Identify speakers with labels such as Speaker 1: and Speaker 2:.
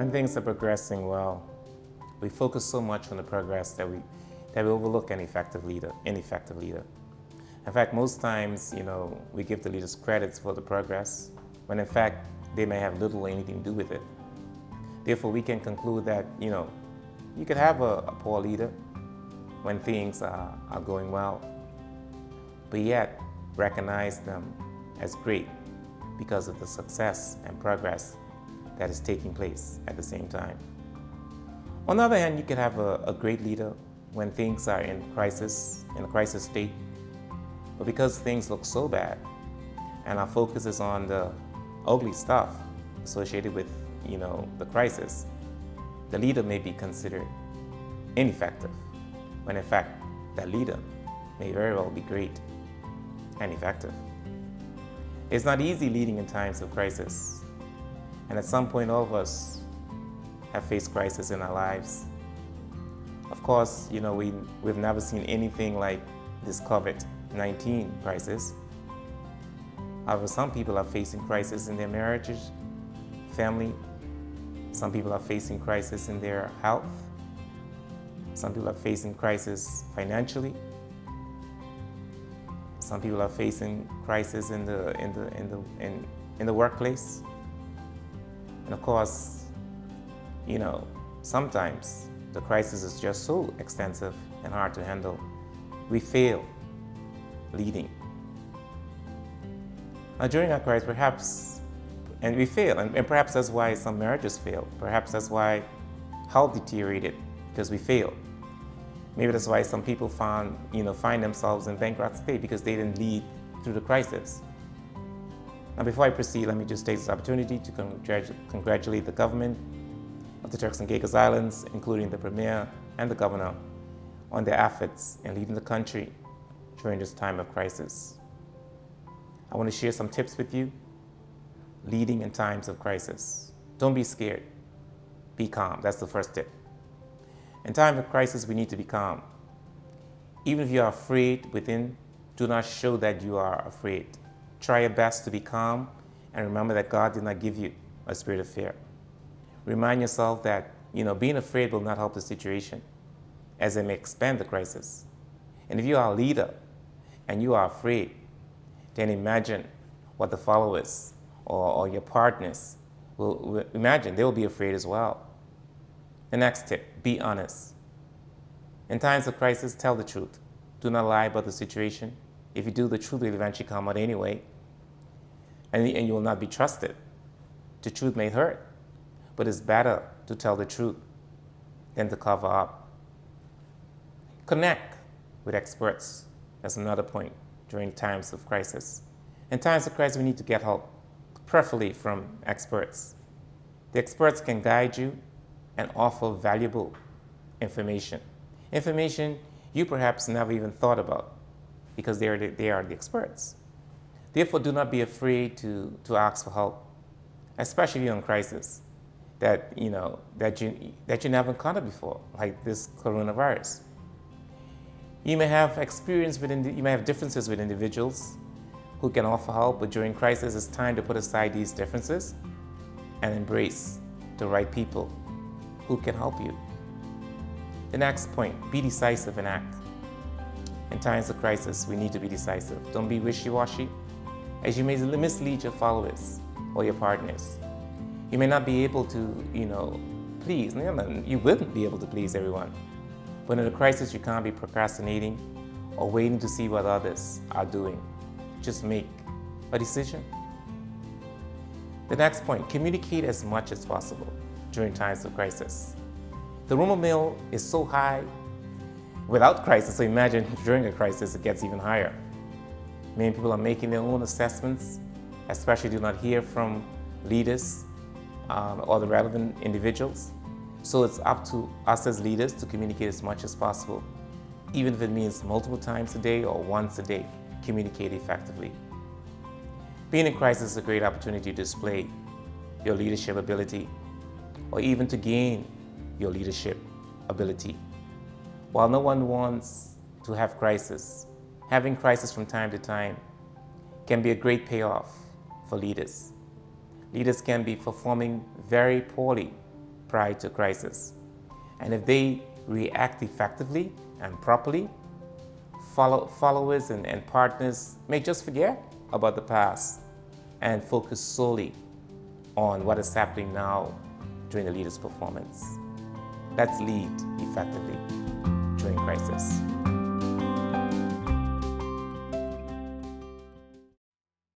Speaker 1: when things are progressing well, we focus so much on the progress that we overlook an ineffective leader. In fact, most times, we give the leaders credits for the progress, when in fact, they may have little or anything to do with it. Therefore, we can conclude that, you could have a poor leader when things are going well, but yet recognize them as great because of the success and progress that is taking place at the same time. On the other hand, you could have a great leader when things are in a crisis state, but because things look so bad and our focus is on the ugly stuff associated with, the crisis, the leader may be considered ineffective, when in fact, that leader may very well be great and effective. It's not easy leading in times of crisis, and at some point all of us have faced crisis in our lives. Of course, we've never seen anything like this COVID-19 crisis. However, some people are facing crisis in their marriages, family. Some people are facing crisis in their health. Some people are facing crisis financially. Some people are facing crisis in the workplace. And of course, sometimes the crisis is just so extensive and hard to handle, we fail leading. Now, during our crisis, we fail, and perhaps that's why some marriages fail. Perhaps that's why health deteriorated, because we failed. Maybe that's why some people find themselves in bankrupt state, because they didn't lead through the crisis. Now, before I proceed, let me just take this opportunity to congratulate the government of the Turks and Caicos Islands, including the Premier and the Governor, on their efforts in leading the country during this time of crisis. I want to share some tips with you, leading in times of crisis. Don't be scared. Be calm. That's the first tip. In time of crisis, we need to be calm. Even if you are afraid within, do not show that you are afraid. Try your best to be calm, and remember that God did not give you a spirit of fear. Remind yourself that, being afraid will not help the situation, as it may expand the crisis. And if you are a leader and you are afraid, then imagine what the followers or your partners will imagine. They will be afraid as well. The next tip, be honest. In times of crisis, tell the truth. Do not lie about the situation. If you do, the truth will eventually come out anyway, and you will not be trusted. The truth may hurt, but it's better to tell the truth than to cover up. Connect with experts. That's another point during times of crisis. In times of crisis, we need to get help, preferably from experts. The experts can guide you and offer valuable information you perhaps never even thought about, because they are the experts. Therefore, do not be afraid to ask for help, especially in crisis that you never encountered before, like this coronavirus. You may have differences with individuals who can offer help, but during crisis, it's time to put aside these differences and embrace the right people who can help you. The next point, be decisive and act. In times of crisis, we need to be decisive. Don't be wishy-washy, as you may mislead your followers or your partners. You may not be able to, please. You wouldn't be able to please everyone. But in a crisis, you can't be procrastinating or waiting to see what others are doing. Just make a decision. The next point, communicate as much as possible during times of crisis. The rumor mill is so high without crisis, so imagine during a crisis it gets even higher. Many people are making their own assessments, especially do not hear from leaders or the relevant individuals. So it's up to us as leaders to communicate as much as possible, even if it means multiple times a day or once a day. Communicate effectively. Being in crisis is a great opportunity to display your leadership ability, or even to gain your leadership ability. While no one wants to have crisis, having crisis from time to time can be a great payoff for leaders. Leaders can be performing very poorly prior to crisis. And if they react effectively and properly, followers and partners may just forget about the past and focus solely on what is happening now during the leader's performance. Let's lead effectively during crisis.